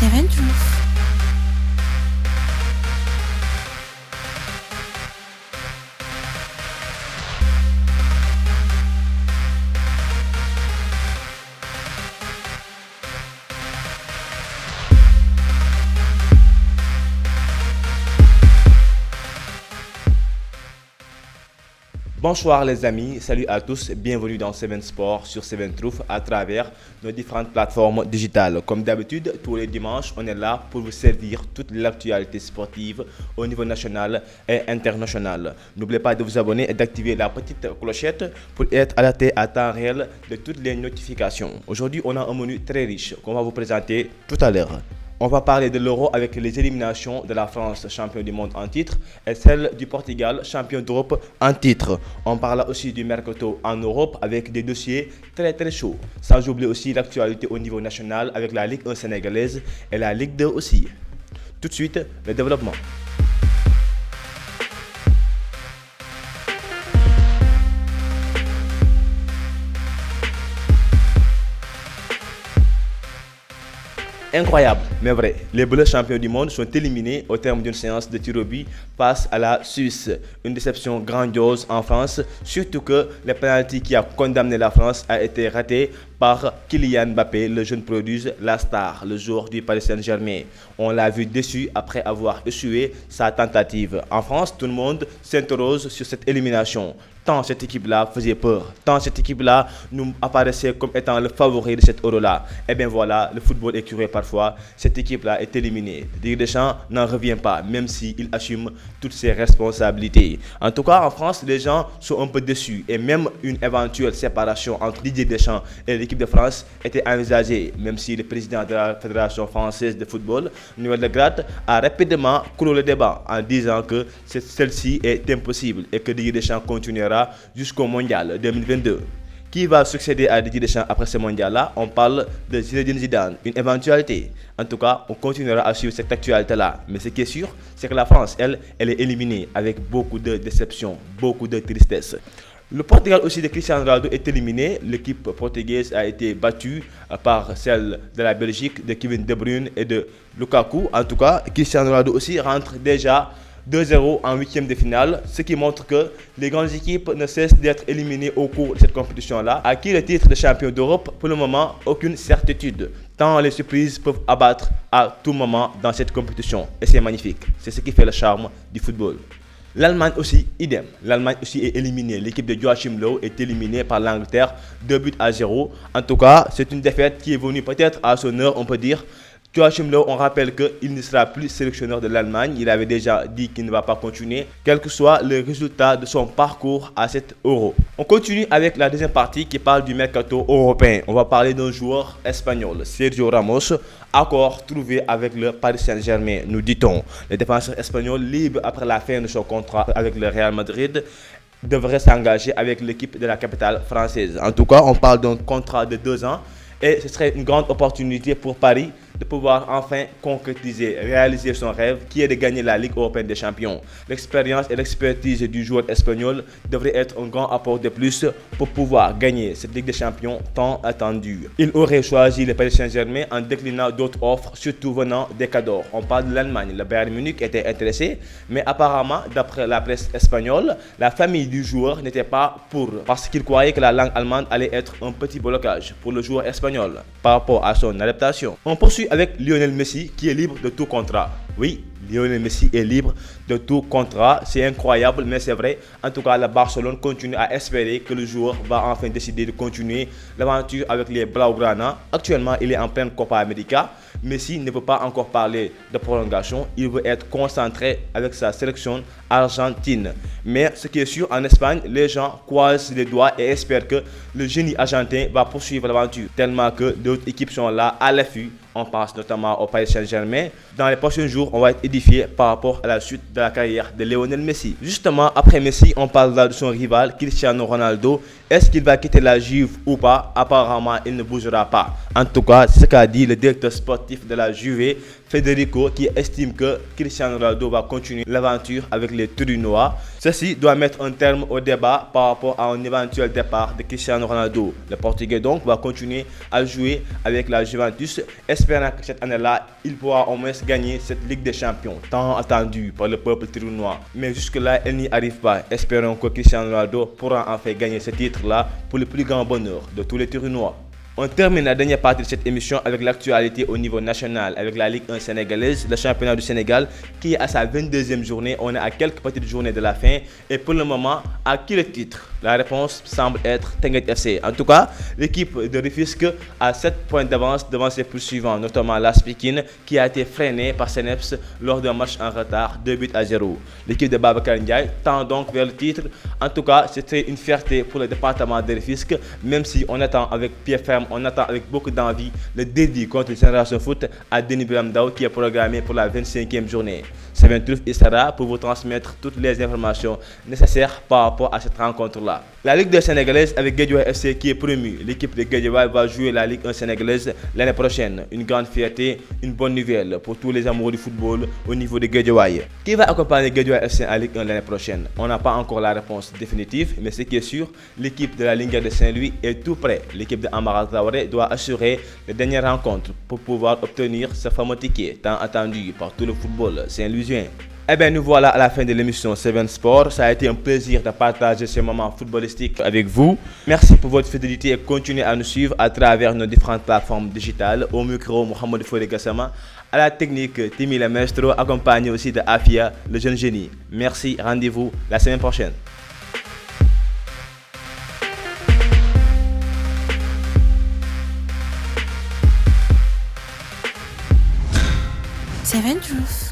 Seven Truth. Bonsoir les amis, salut à tous, bienvenue dans Seven Sport sur Seven Truth à travers nos différentes plateformes digitales. Comme d'habitude, tous les dimanches, on est là pour vous servir toute l'actualité sportive au niveau national et international. N'oubliez pas de vous abonner et d'activer la petite clochette pour être alerté à temps réel de toutes les notifications. Aujourd'hui, on a un menu très riche qu'on va vous présenter tout à l'heure. On va parler de l'Euro avec les éliminations de la France, champion du monde en titre, et celle du Portugal, champion d'Europe en titre. On parlera aussi du mercato en Europe avec des dossiers très chauds. Sans oublier aussi l'actualité au niveau national avec la Ligue 1 sénégalaise et la Ligue 2 aussi. Tout de suite, le développement. Incroyable, mais vrai. Les Bleus champions du monde sont éliminés au terme d'une séance de tir au but face à la Suisse. Une déception grandiose en France, surtout que le penalty qui a condamné la France a été raté par Kylian Mbappé, le jeune prodige, la star, le joueur du Paris Saint-Germain. On l'a vu déçu après avoir échoué sa tentative. En France, tout le monde s'interroge sur cette élimination. Tant cette équipe-là faisait peur, tant cette équipe-là nous apparaissait comme étant le favori de cette Euro-là. Et bien voilà, le football est cruel parfois, cette équipe-là est éliminée. Didier Deschamps n'en revient pas, même s'il assume toutes ses responsabilités. En tout cas, en France, les gens sont un peu déçus et même une éventuelle séparation entre Didier Deschamps et l'équipe de France était envisagée, même si le président de la Fédération française de football, Noël Le Graët, a rapidement clos le débat en disant que celle-ci est impossible et que Didier Deschamps continuera jusqu'au mondial 2022. Qui va succéder à Didier Deschamps après ce mondial-là? On parle de Zinedine Zidane, une éventualité. En tout cas, on continuera à suivre cette actualité-là. Mais ce qui est sûr, c'est que la France, elle est éliminée avec beaucoup de déception, beaucoup de tristesse. Le Portugal aussi de Cristiano Ronaldo est éliminé. L'équipe portugaise a été battue par celle de la Belgique, de Kevin De Bruyne et de Lukaku. En tout cas, Cristiano Ronaldo aussi rentre déjà 2-0 en huitième de finale, ce qui montre que les grandes équipes ne cessent d'être éliminées au cours de cette compétition-là. À qui le titre de champion d'Europe? Pour le moment, aucune certitude, tant les surprises peuvent abattre à tout moment dans cette compétition. Et c'est magnifique, c'est ce qui fait le charme du football. L'Allemagne aussi, idem. L'Allemagne aussi est éliminée. L'équipe de Joachim Löw est éliminée par l'Angleterre 2-0. En tout cas, c'est une défaite qui est venue peut-être à son heure, on peut dire. Joachim Löw, on rappelle qu'il ne sera plus sélectionneur de l'Allemagne. Il avait déjà dit qu'il ne va pas continuer, quel que soit le résultat de son parcours à cette Euro. On continue avec la deuxième partie qui parle du mercato européen. On va parler d'un joueur espagnol, Sergio Ramos, accord trouvé avec le Paris Saint-Germain, nous dit-on. Le défenseur espagnol, libre après la fin de son contrat avec le Real Madrid, devrait s'engager avec l'équipe de la capitale française. En tout cas, on parle d'un contrat de 2 ans et ce serait une grande opportunité pour Paris de pouvoir enfin concrétiser, réaliser son rêve qui est de gagner la Ligue européenne des champions. L'expérience et l'expertise du joueur espagnol devraient être un grand apport de plus pour pouvoir gagner cette Ligue des champions tant attendue. Il aurait choisi le Paris Saint-Germain en déclinant d'autres offres, surtout venant des cadors. On parle de l'Allemagne, le Bayern Munich était intéressé, mais apparemment, d'après la presse espagnole, la famille du joueur n'était pas pour, parce qu'il croyait que la langue allemande allait être un petit blocage pour le joueur espagnol par rapport à son adaptation. On poursuit avec Lionel Messi qui est libre de tout contrat. Oui, Lionel Messi est libre de tout contrat. C'est incroyable, mais c'est vrai. En tout cas, la Barcelone continue à espérer que le joueur va enfin décider de continuer l'aventure avec les Blaugrana. Actuellement, il est en pleine Copa América. Messi ne veut pas encore parler de prolongation. Il veut être concentré avec sa sélection argentine. Mais ce qui est sûr, en Espagne, les gens croisent les doigts et espèrent que le génie argentin va poursuivre l'aventure. Tellement que d'autres équipes sont là à l'affût. On pense notamment au Paris Saint-Germain. Dans les prochains jours, on va être édifié par rapport à la suite de la carrière de Lionel Messi. Justement, après Messi, on parle là de son rival, Cristiano Ronaldo. Est-ce qu'il va quitter la Juve ou pas? Apparemment, il ne bougera pas. En tout cas, c'est ce qu'a dit le directeur sportif de la Juve, Federico qui estime que Cristiano Ronaldo va continuer l'aventure avec les Turinois. Ceci doit mettre un terme au débat par rapport à un éventuel départ de Cristiano Ronaldo. Le Portugais donc va continuer à jouer avec la Juventus, espérant que cette année-là, il pourra au moins gagner cette Ligue des Champions, tant attendue par le peuple turinois. Mais jusque-là, elle n'y arrive pas. Espérons que Cristiano Ronaldo pourra enfin gagner ce titre-là pour le plus grand bonheur de tous les Turinois. On termine la dernière partie de cette émission avec l'actualité au niveau national, avec la Ligue 1 sénégalaise, le championnat du Sénégal qui est à sa 22e journée. On est à quelques petites journées de la fin et pour le moment, à qui le titre? La réponse semble être Teungueth FC. En tout cas, l'équipe de Rufisque a 7 points d'avance devant ses poursuivants, notamment l'AS Pikine qui a été freiné par Seneps lors d'un match en retard, 2-0. L'équipe de Babacar Ndiaye tend donc vers le titre. En tout cas, c'était une fierté pour le département de Rufisque, même si on attend avec pied ferme, on attend avec beaucoup d'envie le dédit contre le Génération Foot à Denis Biram Ndao qui est programmé pour la 25e journée. Seven Truth sera pour vous transmettre toutes les informations nécessaires par rapport à cette rencontre-là. La Ligue 2 sénégalaise avec Guédiawaye FC qui est promu. L'équipe de Guédiawaye va jouer la Ligue 1 sénégalaise l'année prochaine. Une grande fierté, une bonne nouvelle pour tous les amoureux du football au niveau de Guédiawaye. Qui va accompagner Guédiawaye FC en Ligue 1 l'année prochaine? On n'a pas encore la réponse définitive, mais ce qui est sûr, l'équipe de la Linguère de Saint-Louis est tout prêt. L'équipe de Amara Traoré doit assurer les dernières rencontres pour pouvoir obtenir ce fameux ticket tant attendu par tout le football saint-louisien. Eh bien, nous voilà à la fin de l'émission Seven Sport. Ça a été un plaisir de partager ce moment footballistique avec vous. Merci pour votre fidélité et continuez à nous suivre à travers nos différentes plateformes digitales. Au micro, Mohamed Fodé Gassama. À la technique, Timmy le Maestro, accompagné aussi de Afia, le jeune génie. Merci, rendez-vous la semaine prochaine. Seven Truth.